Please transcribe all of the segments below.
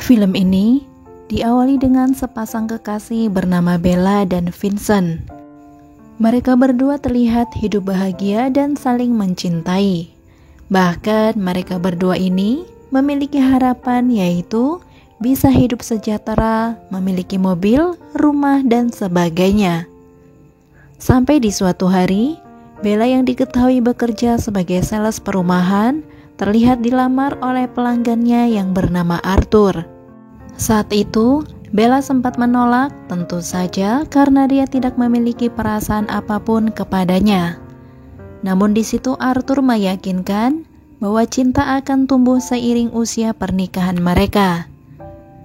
Film ini diawali dengan sepasang kekasih bernama Bella dan Vincent. Mereka berdua terlihat hidup bahagia dan saling mencintai. Bahkan mereka berdua ini memiliki harapan, yaitu bisa hidup sejahtera, memiliki mobil, rumah, dan sebagainya. Sampai di suatu hari, Bella yang diketahui bekerja sebagai sales perumahan terlihat dilamar oleh pelanggannya yang bernama Arthur. Saat itu, Bella sempat menolak, tentu saja karena dia tidak memiliki perasaan apapun kepadanya. Namun di situ Arthur meyakinkan bahwa cinta akan tumbuh seiring usia pernikahan mereka.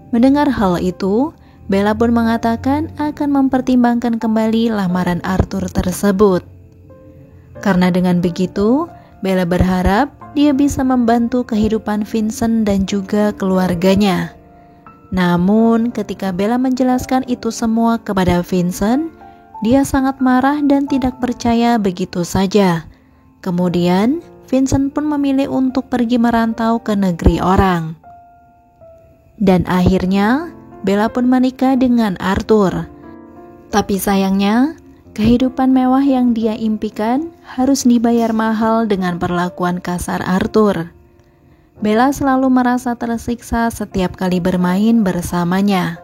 Mendengar hal itu, Bella pun mengatakan akan mempertimbangkan kembali lamaran Arthur tersebut. Karena dengan begitu, Bella berharap dia bisa membantu kehidupan Vincent dan juga keluarganya. Namun ketika Bella menjelaskan itu semua kepada Vincent, dia sangat marah dan tidak percaya begitu saja. Kemudian Vincent pun memilih untuk pergi merantau ke negeri orang. Dan akhirnya Bella pun menikah dengan Arthur. Tapi sayangnya, kehidupan mewah yang dia impikan harus dibayar mahal dengan perlakuan kasar Arthur. Bella selalu merasa tersiksa setiap kali bermain bersamanya.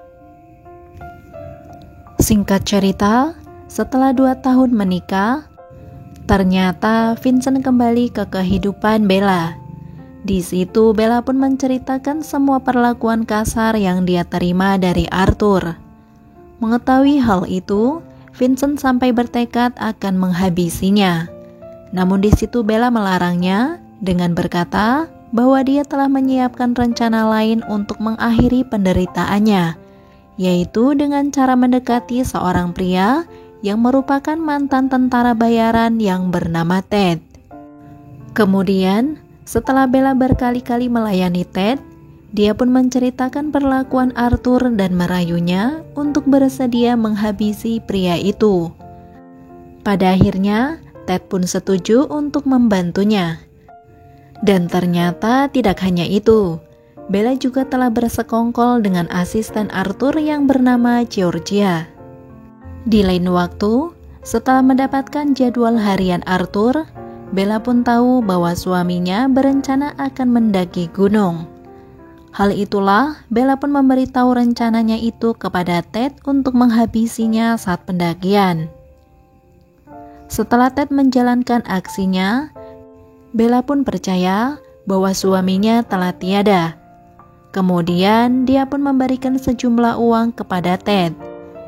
Singkat cerita, setelah 2 tahun menikah, ternyata Vincent kembali ke kehidupan Bella. Di situ Bella pun menceritakan semua perlakuan kasar yang dia terima dari Arthur. Mengetahui hal itu, Vincent sampai bertekad akan menghabisinya. Namun di situ Bella melarangnya dengan berkata bahwa dia telah menyiapkan rencana lain untuk mengakhiri penderitaannya, yaitu dengan cara mendekati seorang pria yang merupakan mantan tentara bayaran yang bernama Ted. Kemudian, setelah Bella berkali-kali melayani Ted, dia pun menceritakan perlakuan Arthur dan merayunya untuk bersedia menghabisi pria itu. Pada akhirnya, Ted pun setuju untuk membantunya. Dan ternyata tidak hanya itu, Bella juga telah bersekongkol dengan asisten Arthur yang bernama Georgia. Di lain waktu, setelah mendapatkan jadwal harian Arthur, Bella pun tahu bahwa suaminya berencana akan mendaki gunung. Hal itulah Bella pun memberitahu rencananya itu kepada Ted untuk menghabisinya saat pendakian. Setelah Ted menjalankan aksinya, Bella pun percaya bahwa suaminya telah tiada. Kemudian dia pun memberikan sejumlah uang kepada Ted,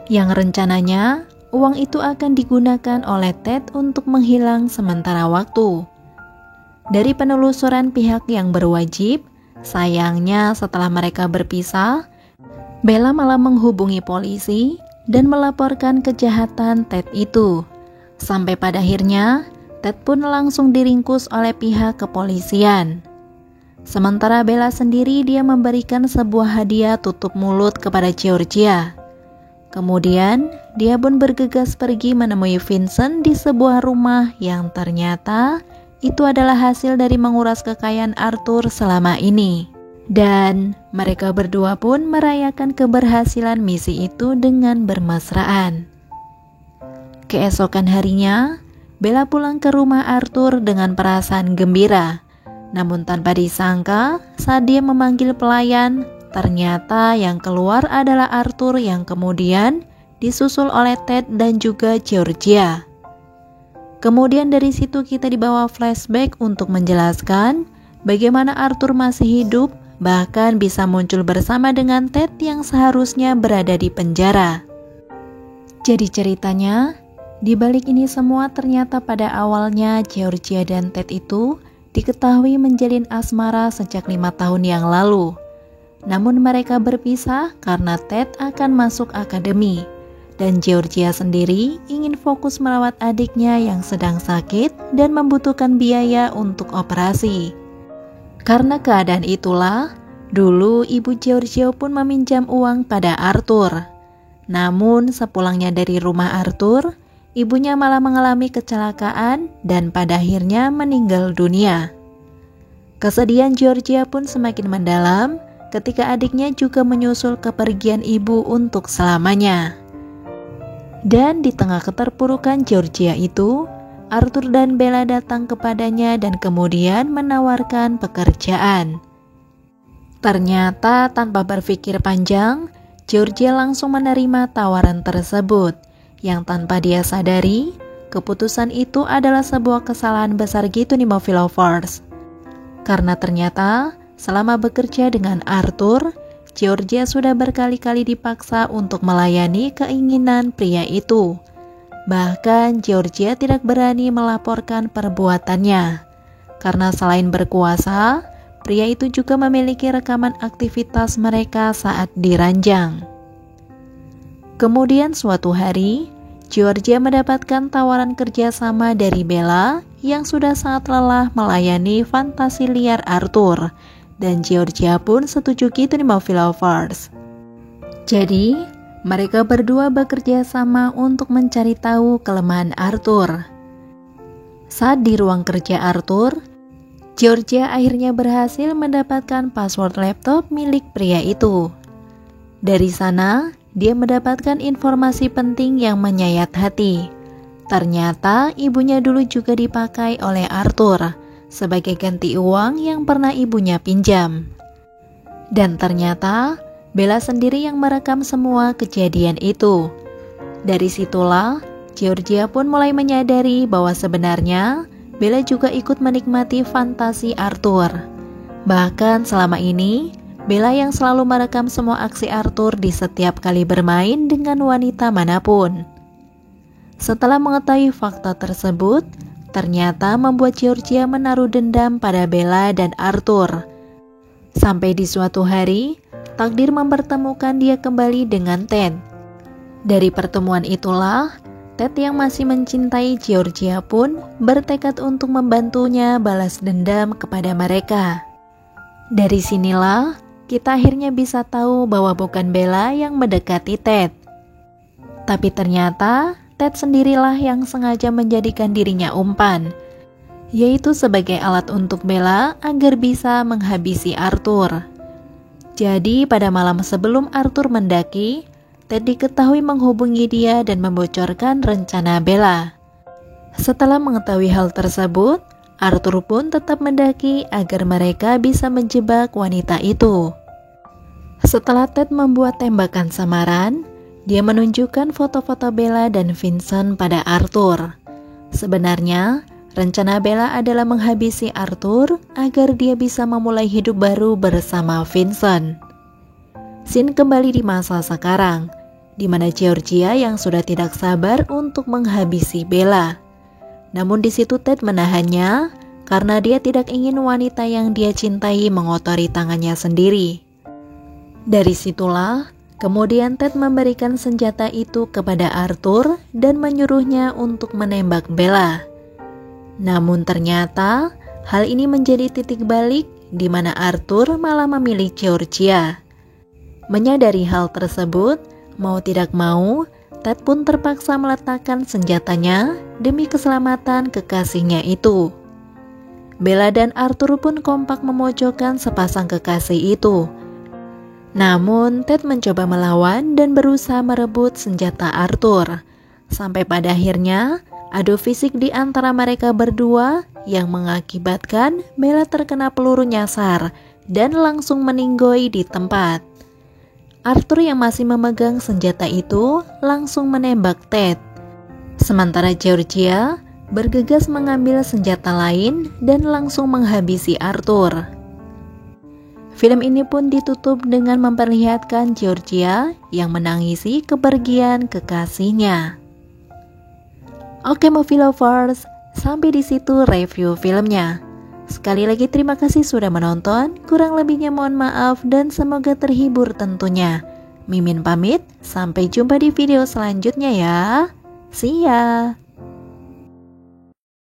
yang rencananya uang itu akan digunakan oleh Ted untuk menghilang sementara waktu. Dari penelusuran pihak yang berwajib, sayangnya setelah mereka berpisah, Bella malah menghubungi polisi dan melaporkan kejahatan Ted itu. Sampai pada akhirnya, Ted pun langsung diringkus oleh pihak kepolisian. Sementara Bella sendiri dia memberikan sebuah hadiah tutup mulut kepada Georgia. Kemudian, dia pun bergegas pergi menemui Vincent di sebuah rumah yang ternyata itu adalah hasil dari menguras kekayaan Arthur selama ini. Dan mereka berdua pun merayakan keberhasilan misi itu dengan bermesraan. Keesokan harinya, Bella pulang ke rumah Arthur dengan perasaan gembira. Namun tanpa disangka, saat dia memanggil pelayan, ternyata yang keluar adalah Arthur yang kemudian disusul oleh Ted dan juga Georgia. Kemudian dari situ kita dibawa flashback untuk menjelaskan bagaimana Arthur masih hidup, bahkan bisa muncul bersama dengan Ted yang seharusnya berada di penjara. Jadi ceritanya, di balik ini semua ternyata pada awalnya Georgia dan Ted itu diketahui menjalin asmara sejak 5 tahun yang lalu. Namun mereka berpisah karena Ted akan masuk akademi dan Georgia sendiri ingin fokus merawat adiknya yang sedang sakit dan membutuhkan biaya untuk operasi. Karena keadaan itulah, dulu ibu Georgia pun meminjam uang pada Arthur. Namun sepulangnya dari rumah Arthur, ibunya malah mengalami kecelakaan dan pada akhirnya meninggal dunia. Kesedihan Georgia pun semakin mendalam ketika adiknya juga menyusul kepergian ibu untuk selamanya. Dan di tengah keterpurukan Georgia itu, Arthur dan Bella datang kepadanya dan kemudian menawarkan pekerjaan. Ternyata tanpa berpikir panjang, Georgia langsung menerima tawaran tersebut, yang tanpa dia sadari, keputusan itu adalah sebuah kesalahan besar gitu nih Movie Lovers. Karena ternyata selama bekerja dengan Arthur, Georgia sudah berkali-kali dipaksa untuk melayani keinginan pria itu. Bahkan Georgia tidak berani melaporkan perbuatannya. Karena selain berkuasa, pria itu juga memiliki rekaman aktivitas mereka saat diranjang. Kemudian suatu hari, Georgia mendapatkan tawaran kerjasama dari Bella yang sudah sangat lelah melayani fantasi liar Arthur. Dan Georgia pun setuju gitu nih Movie Lovers. Jadi, mereka berdua bekerja sama untuk mencari tahu kelemahan Arthur. Saat di ruang kerja Arthur, Georgia akhirnya berhasil mendapatkan password laptop milik pria itu. Dari sana, dia mendapatkan informasi penting yang menyayat hati. Ternyata ibunya dulu juga dipakai oleh Arthur sebagai ganti uang yang pernah ibunya pinjam. Dan ternyata Bella sendiri yang merekam semua kejadian itu. Dari situlah Georgia pun mulai menyadari bahwa sebenarnya Bella juga ikut menikmati fantasi Arthur. Bahkan selama ini Bella yang selalu merekam semua aksi Arthur di setiap kali bermain dengan wanita manapun. Setelah mengetahui fakta tersebut, ternyata membuat Georgia menaruh dendam pada Bella dan Arthur. Sampai di suatu hari, takdir mempertemukan dia kembali dengan Ted. Dari pertemuan itulah, Ted yang masih mencintai Georgia pun bertekad untuk membantunya balas dendam kepada mereka. Dari sinilah, kita akhirnya bisa tahu bahwa bukan Bella yang mendekati Ted. Tapi ternyata Ted sendirilah yang sengaja menjadikan dirinya umpan, yaitu sebagai alat untuk Bella agar bisa menghabisi Arthur. Jadi pada malam sebelum Arthur mendaki, Ted diketahui menghubungi dia dan membocorkan rencana Bella. Setelah mengetahui hal tersebut, Arthur pun tetap mendaki agar mereka bisa menjebak wanita itu. Setelah Ted membuat tembakan samaran, dia menunjukkan foto-foto Bella dan Vincent pada Arthur. Sebenarnya, rencana Bella adalah menghabisi Arthur agar dia bisa memulai hidup baru bersama Vincent. Scene kembali di masa sekarang, di mana Georgia yang sudah tidak sabar untuk menghabisi Bella. Namun di situ Ted menahannya karena dia tidak ingin wanita yang dia cintai mengotori tangannya sendiri. Dari situlah, kemudian Ted memberikan senjata itu kepada Arthur dan menyuruhnya untuk menembak Bella. Namun ternyata hal ini menjadi titik balik di mana Arthur malah memilih Georgia. Menyadari hal tersebut, mau tidak mau, Ted pun terpaksa meletakkan senjatanya demi keselamatan kekasihnya itu. Bella dan Arthur pun kompak memojokkan sepasang kekasih itu. Namun Ted mencoba melawan dan berusaha merebut senjata Arthur. Sampai pada akhirnya adu fisik di antara mereka berdua yang mengakibatkan Bella terkena peluru nyasar dan langsung meninggoy di tempat. Arthur yang masih memegang senjata itu langsung menembak Ted. Sementara Georgia bergegas mengambil senjata lain dan langsung menghabisi Arthur. Film ini pun ditutup dengan memperlihatkan Georgia yang menangisi kepergian kekasihnya. Oke Movie Lovers, sampai di situ review filmnya. Sekali lagi terima kasih sudah menonton, kurang lebihnya mohon maaf dan semoga terhibur tentunya. Mimin pamit, sampai jumpa di video selanjutnya ya. See ya!